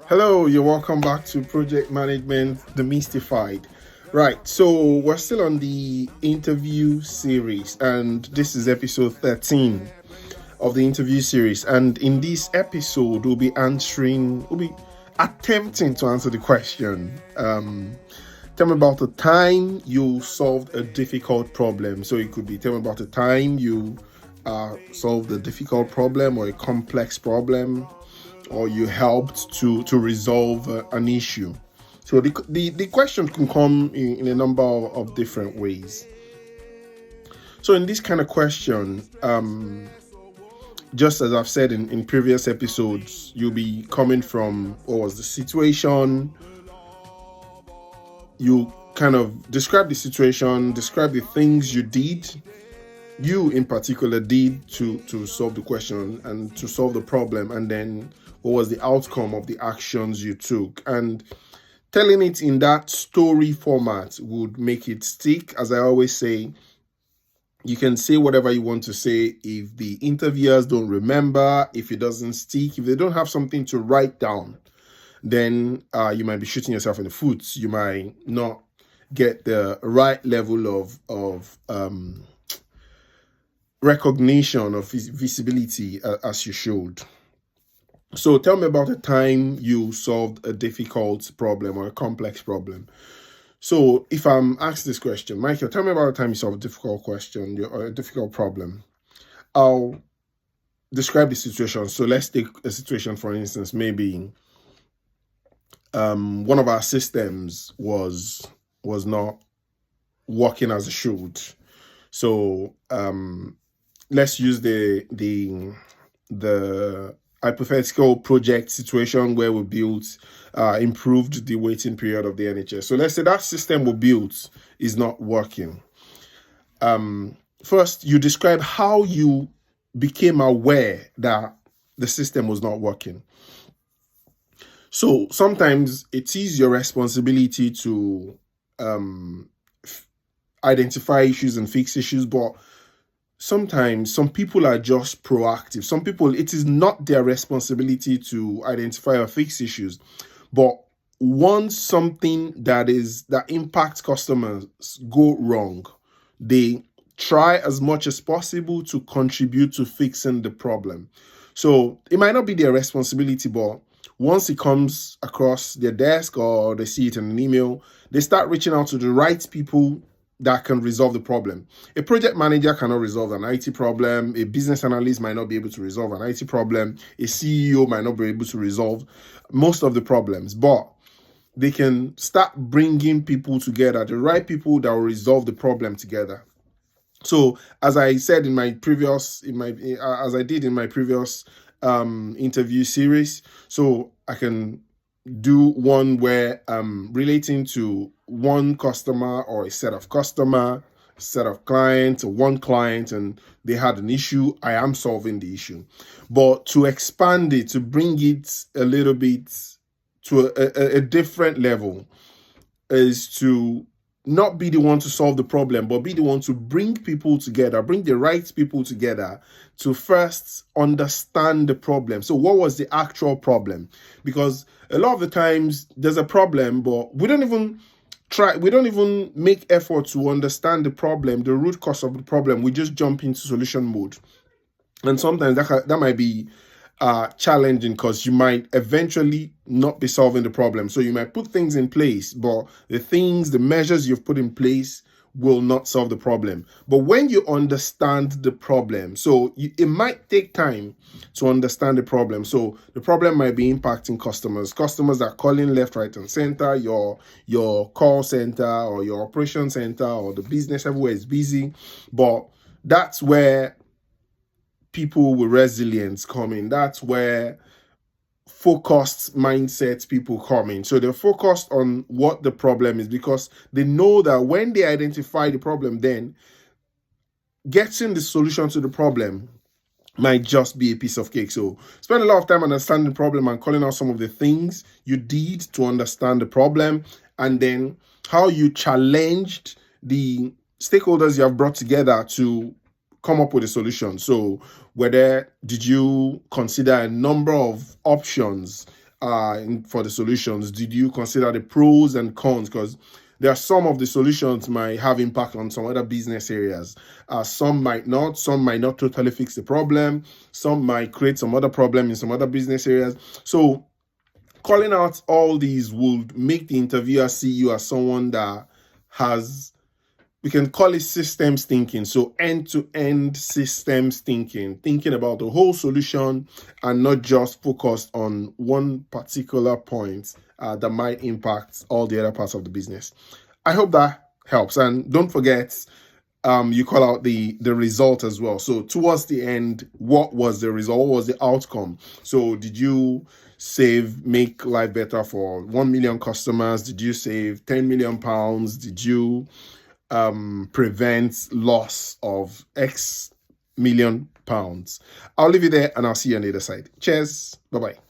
Hello, you're welcome back to Project Management Demystified. Right, so we're still on the interview series, and this is episode 13 of the interview series. And in this episode, we'll be attempting to answer the question. Tell me about a time you solved a difficult problem. So it could be tell me about a time you solved a difficult problem or a complex problem, or you helped to resolve an issue. So the question can come in a number of different ways. So in this kind of question, just as I've said in previous episodes, you'll be coming from what was the situation. You kind of describe the situation, describe the things you in particular did to solve the question and to solve the problem, and then what was the outcome of the actions you took. And telling it in that story format would make it stick. As I always say, you can say whatever you want to say. If the interviewers don't remember, if it doesn't stick, if they don't have something to write down, then you might be shooting yourself in the foot. You might not get the right level of recognition of visibility as you should. So tell me about a time you solved a difficult problem or a complex problem. So if I'm asked this question, Michael, tell me about a time you solved a difficult question or a difficult problem. I'll describe the situation. So let's take a situation, for instance, maybe one of our systems was not working as it should. So let's use the hypothetical project situation where we built improved the waiting period of the NHS. So let's say that system we built is not working. First, you describe how you became aware that the system was not working. So sometimes it is your responsibility to identify issues and fix issues, but sometimes some people are just proactive. Some people, it is not their responsibility to identify or fix issues, but once something that impacts customers go wrong, they try as much as possible to contribute to fixing the problem. So it might not be their responsibility, but once it comes across their desk or they see it in an email, they start reaching out to the right people that can resolve the problem. A project manager cannot resolve an IT problem. A business analyst might not be able to resolve an IT problem. A CEO might not be able to resolve most of the problems, but they can start bringing people together, the right people that will resolve the problem together. So as I said in my previous interview series, so I can do one where I'm relating to one customer or a set of clients, or one client, and they had an issue. I am solving the issue. But to expand it, to bring it a little bit to a different level, is to not be the one to solve the problem, but be the one to bring people together, bring the right people together to first understand the problem. So what was the actual problem? Because a lot of the times there's a problem, but we don't even make effort to understand the problem, the root cause of the problem. We just jump into solution mode. And sometimes that might be challenging, because you might eventually not be solving the problem. So you might put things in place, but the measures you've put in place will not solve the problem. But when you understand the problem, it might take time to understand the problem. So the problem might be impacting customers are calling left, right, and center. Your call center or your operation center or the business everywhere is busy. But that's where people with resilience come in. That's where focused mindset people come in. So they're focused on what the problem is, because they know that when they identify the problem, then getting the solution to the problem might just be a piece of cake. So spend a lot of time understanding the problem and calling out some of the things you did to understand the problem, and then how you challenged the stakeholders you have brought together to come up with a solution. So did you consider a number of options for the solutions? Did you consider the pros and cons? Because there are some of the solutions might have impact on some other business areas. Some might not. Some might not totally fix the problem. Some might create some other problem in some other business areas. So calling out all these would make the interviewer see you as someone that has, we can call it systems thinking. So end-to-end systems thinking about the whole solution and not just focused on one particular point that might impact all the other parts of the business. I hope that helps. And don't forget, you call out the result as well. So towards the end, what was the result? What was the outcome? So did you make life better for 1 million customers? Did you save 10 million pounds? Did you prevent loss of X million pounds? I'll leave you there and I'll see you on the other side. Cheers. Bye-bye.